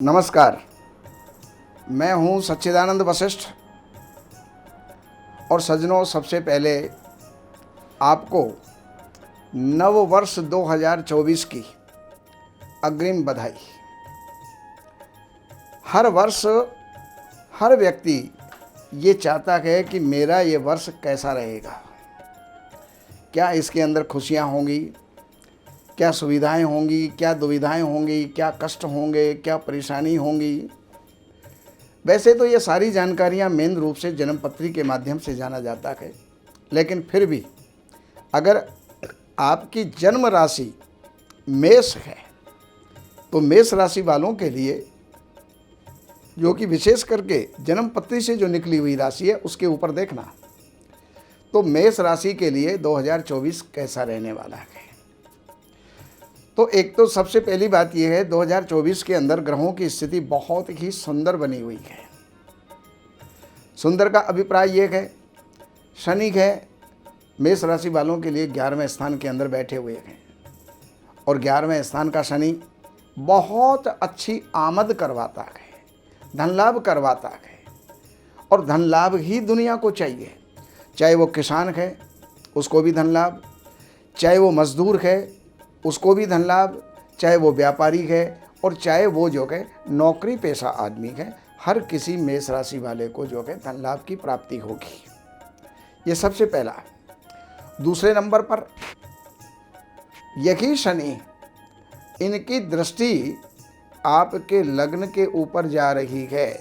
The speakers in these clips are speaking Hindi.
नमस्कार। मैं हूं सच्चिदानंद वशिष्ठ और सज्जनों, सबसे पहले आपको नव वर्ष 2024 की अग्रिम बधाई। हर वर्ष हर व्यक्ति ये चाहता है कि मेरा ये वर्ष कैसा रहेगा, क्या इसके अंदर खुशियां होंगी, क्या सुविधाएं होंगी, क्या दुविधाएं होंगी, क्या कष्ट होंगे, क्या परेशानी होंगी। वैसे तो ये सारी जानकारियां मेन रूप से जन्मपत्री के माध्यम से जाना जाता है, लेकिन फिर भी अगर आपकी जन्म राशि मेष है तो मेष राशि वालों के लिए, जो कि विशेष करके जन्मपत्री से जो निकली हुई राशि है उसके ऊपर देखना, तो मेष राशि के लिए 2024 कैसा रहने वाला है। तो एक तो सबसे पहली बात यह है, 2024 के अंदर ग्रहों की स्थिति बहुत ही सुंदर बनी हुई है। सुंदर का अभिप्राय यह है, शनि है मेष राशि वालों के लिए 11वें स्थान के अंदर बैठे हुए हैं और 11वें स्थान का शनि बहुत अच्छी आमद करवाता है, धन लाभ करवाता है और धन लाभ ही दुनिया को चाहिए। चाहे वो किसान है उसको भी धन लाभ, चाहे वो मजदूर है उसको भी धन लाभ, चाहे वो व्यापारी है और चाहे वो जो है नौकरी पेशा आदमी है, हर किसी मेष राशि वाले को जो है धन लाभ की प्राप्ति होगी। ये सबसे पहला। दूसरे नंबर पर यही शनि, इनकी दृष्टि आपके लग्न के ऊपर जा रही है।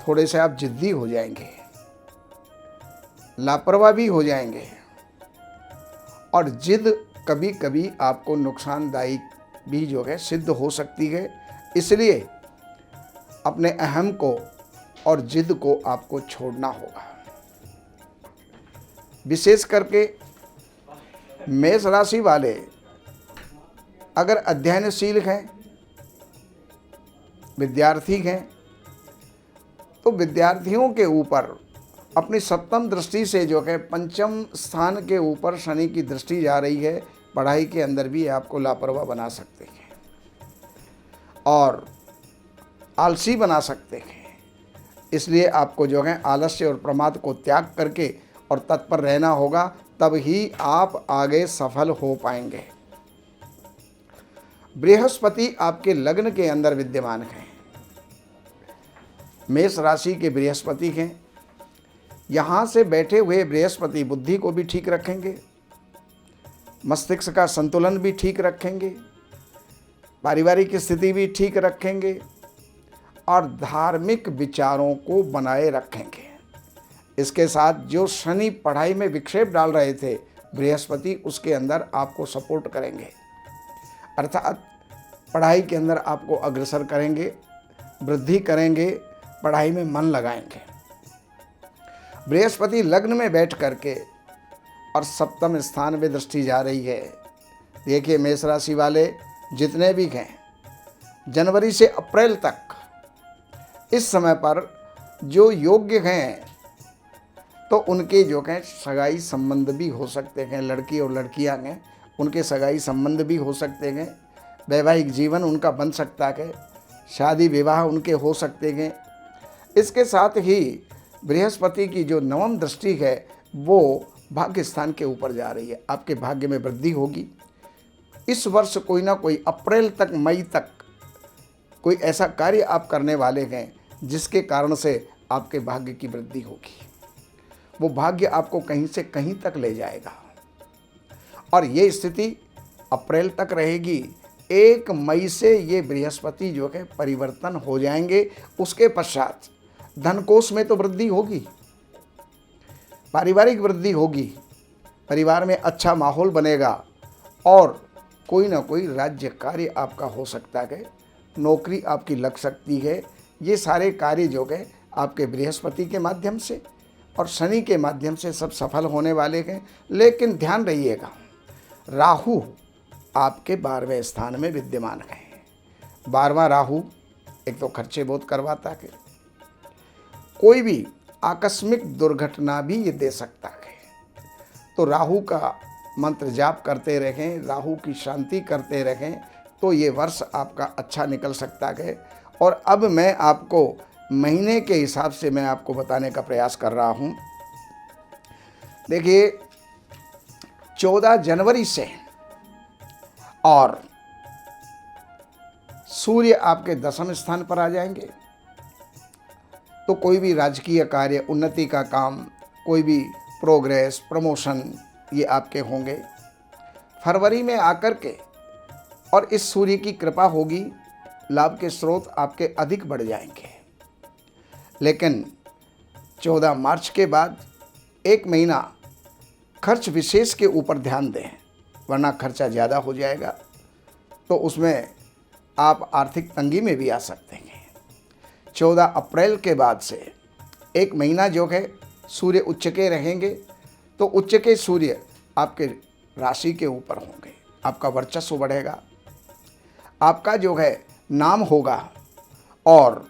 थोड़े से आप जिद्दी हो जाएंगे, लापरवाह भी हो जाएंगे और जिद कभी कभी आपको नुकसानदायी भी जो है सिद्ध हो सकती है। इसलिए अपने अहम को और जिद को आपको छोड़ना होगा। विशेष करके मेष राशि वाले अगर अध्ययनशील हैं, विद्यार्थी हैं, तो विद्यार्थियों के ऊपर अपनी सप्तम दृष्टि से जो है पंचम स्थान के ऊपर शनि की दृष्टि जा रही है। पढ़ाई के अंदर भी आपको लापरवाह बना सकते हैं और आलसी बना सकते हैं। इसलिए आपको जो है आलस्य और प्रमाद को त्याग करके और तत्पर रहना होगा, तब ही आप आगे सफल हो पाएंगे। बृहस्पति आपके लग्न के अंदर विद्यमान हैं। मेष राशि के बृहस्पति हैं। यहाँ से बैठे हुए बृहस्पति बुद्धि को भी ठीक रखेंगे, मस्तिष्क का संतुलन भी ठीक रखेंगे, पारिवारिक स्थिति भी ठीक रखेंगे और धार्मिक विचारों को बनाए रखेंगे। इसके साथ जो शनि पढ़ाई में विक्षेप डाल रहे थे, बृहस्पति उसके अंदर आपको सपोर्ट करेंगे, अर्थात पढ़ाई के अंदर आपको अग्रसर करेंगे, वृद्धि करेंगे, पढ़ाई में मन लगाएंगे। बृहस्पति लग्न में बैठ करके और सप्तम स्थान में दृष्टि जा रही है। देखिए मेष राशि वाले जितने भी हैं, जनवरी से अप्रैल तक इस समय पर जो योग्य हैं तो उनके जो हैं सगाई संबंध भी हो सकते हैं। लड़की और लड़कियां हैं, उनके सगाई संबंध भी हो सकते हैं, वैवाहिक जीवन उनका बन सकता है, शादी विवाह उनके हो सकते हैं। इसके साथ ही बृहस्पति की जो नवम दृष्टि है वो भाग्य स्थान के ऊपर जा रही है। आपके भाग्य में वृद्धि होगी। इस वर्ष कोई ना कोई अप्रैल तक, मई तक कोई ऐसा कार्य आप करने वाले हैं जिसके कारण से आपके भाग्य की वृद्धि होगी। वो भाग्य आपको कहीं से कहीं तक ले जाएगा और ये स्थिति अप्रैल तक रहेगी। 1 मई से ये बृहस्पति जो है परिवर्तन हो जाएंगे। उसके पश्चात धनकोष में तो वृद्धि होगी, पारिवारिक वृद्धि होगी, परिवार में अच्छा माहौल बनेगा और कोई ना कोई राज्य कार्य आपका हो सकता है, नौकरी आपकी लग सकती है। ये सारे कार्य जो है आपके बृहस्पति के माध्यम से और शनि के माध्यम से सब सफल होने वाले हैं। लेकिन ध्यान रहिएगा, राहु आपके 12वें स्थान में विद्यमान है। 12वां राहु एक तो खर्चे बहुत करवाता है, कोई भी आकस्मिक दुर्घटना भी ये दे सकता है। तो राहु का मंत्र जाप करते रहें, राहु की शांति करते रहें, तो ये वर्ष आपका अच्छा निकल सकता है और अब मैं आपको महीने के हिसाब से मैं आपको बताने का प्रयास कर रहा हूँ। देखिए 14 जनवरी से और सूर्य आपके दशम स्थान पर आ जाएंगे, तो कोई भी राजकीय कार्य, उन्नति का काम, कोई भी प्रोग्रेस, प्रमोशन, ये आपके होंगे। फरवरी में आकर के और इस सूर्य की कृपा होगी, लाभ के स्रोत आपके अधिक बढ़ जाएंगे। लेकिन 14 मार्च के बाद एक महीना खर्च विशेष के ऊपर ध्यान दें, वरना खर्चा ज़्यादा हो जाएगा तो उसमें आप आर्थिक तंगी में भी आ सकते हैं। 14 अप्रैल के बाद से एक महीना जो है सूर्य उच्च के रहेंगे, तो उच्च के सूर्य आपके राशि के ऊपर होंगे, आपका वर्चस्व बढ़ेगा, आपका जो है नाम होगा और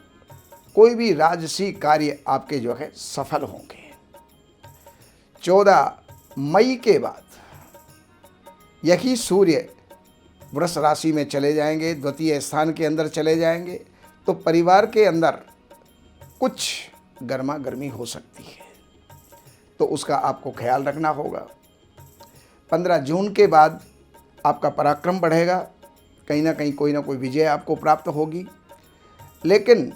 कोई भी राजसी कार्य आपके जो है सफल होंगे। 14 मई के बाद यही सूर्य वृष राशि में चले जाएंगे, द्वितीय स्थान के अंदर चले जाएंगे, तो परिवार के अंदर कुछ गर्मा गर्मी हो सकती है, तो उसका आपको ख्याल रखना होगा। 15 जून के बाद आपका पराक्रम बढ़ेगा, कहीं ना कहीं कोई ना कोई विजय आपको प्राप्त होगी। लेकिन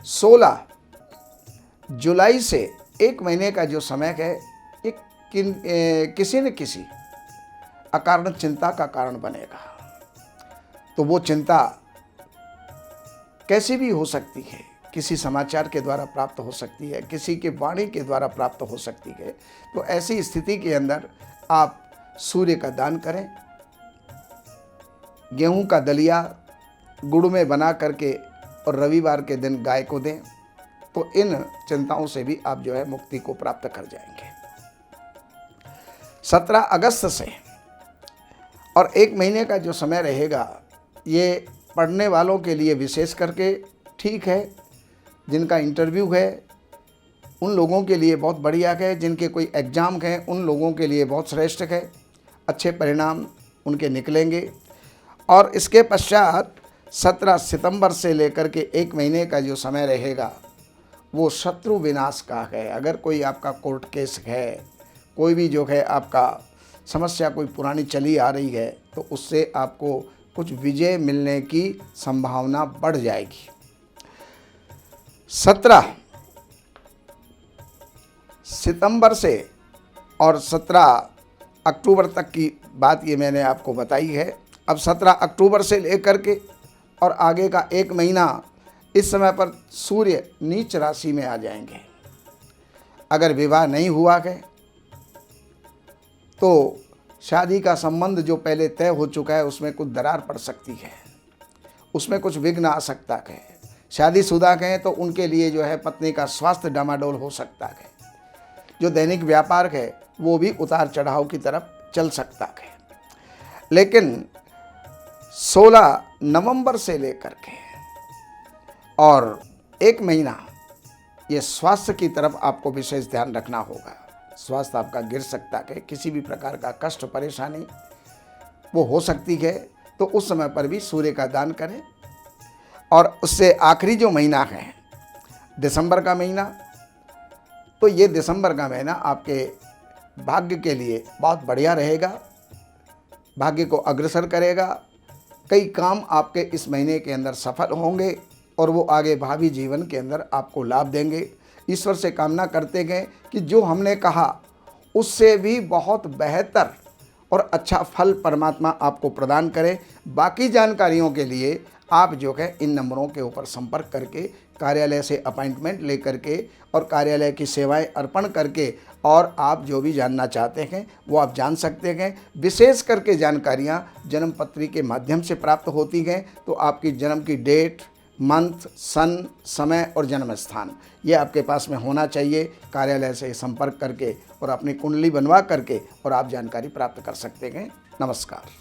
16 जुलाई से एक महीने का जो समय है, ये किसी न किसी अकारण चिंता का कारण बनेगा। तो वो चिंता कैसी भी हो सकती है, किसी समाचार के द्वारा प्राप्त हो सकती है, किसी के वाणी के द्वारा प्राप्त हो सकती है। तो ऐसी स्थिति के अंदर आप सूर्य का दान करें, गेहूं का दलिया गुड़ में बना करके और रविवार के दिन गाय को दें, तो इन चिंताओं से भी आप जो है मुक्ति को प्राप्त कर जाएंगे। 17 अगस्त से और एक महीने का जो समय रहेगा, ये पढ़ने वालों के लिए विशेष करके ठीक है, जिनका इंटरव्यू है उन लोगों के लिए बहुत बढ़िया है, जिनके कोई एग्ज़ाम हैं उन लोगों के लिए बहुत श्रेष्ठ है, अच्छे परिणाम उनके निकलेंगे। और इसके पश्चात 17 सितंबर से लेकर के एक महीने का जो समय रहेगा वो शत्रु विनाश का है। अगर कोई आपका कोर्ट केस है, कोई भी जो है आपका समस्या कोई पुरानी चली आ रही है, तो उससे आपको कुछ विजय मिलने की संभावना बढ़ जाएगी। 17 सितंबर से और 17 अक्टूबर तक की बात ये मैंने आपको बताई है। अब 17 अक्टूबर से लेकर के और आगे का एक महीना इस समय पर सूर्य नीच राशि में आ जाएंगे। अगर विवाह नहीं हुआ है तो शादी का संबंध जो पहले तय हो चुका है उसमें कुछ दरार पड़ सकती है, उसमें कुछ विघ्न आ सकता है। शादीशुदा हैं तो उनके लिए जो है पत्नी का स्वास्थ्य डामाडोल हो सकता है। जो दैनिक व्यापार है वो भी उतार चढ़ाव की तरफ चल सकता है। लेकिन 16 नवंबर से लेकर के और एक महीना ये स्वास्थ्य की तरफ आपको विशेष ध्यान रखना होगा। स्वास्थ्य आपका गिर सकता है, किसी भी प्रकार का कष्ट परेशानी वो हो सकती है, तो उस समय पर भी सूर्य का दान करें। और उससे आखिरी जो महीना है दिसंबर का महीना, तो ये दिसंबर का महीना आपके भाग्य के लिए बहुत बढ़िया रहेगा, भाग्य को अग्रसर करेगा। कई काम आपके इस महीने के अंदर सफल होंगे और वो आगे भावी जीवन के अंदर आपको लाभ देंगे। ईश्वर से कामना करते गए कि जो हमने कहा उससे भी बहुत बेहतर और अच्छा फल परमात्मा आपको प्रदान करे। बाकी जानकारियों के लिए आप जो है इन नंबरों के ऊपर संपर्क करके कार्यालय से अपॉइंटमेंट लेकर के और कार्यालय की सेवाएं अर्पण करके और आप जो भी जानना चाहते हैं वो आप जान सकते हैं। विशेष करके जानकारियां जन्म पत्री के माध्यम से प्राप्त होती हैं, तो आपकी जन्म की डेट, मंथ, सन, समय और जन्म स्थान ये आपके पास में होना चाहिए। कार्यालय से संपर्क करके और अपनी कुंडली बनवा करके और आप जानकारी प्राप्त कर सकते हैं। नमस्कार।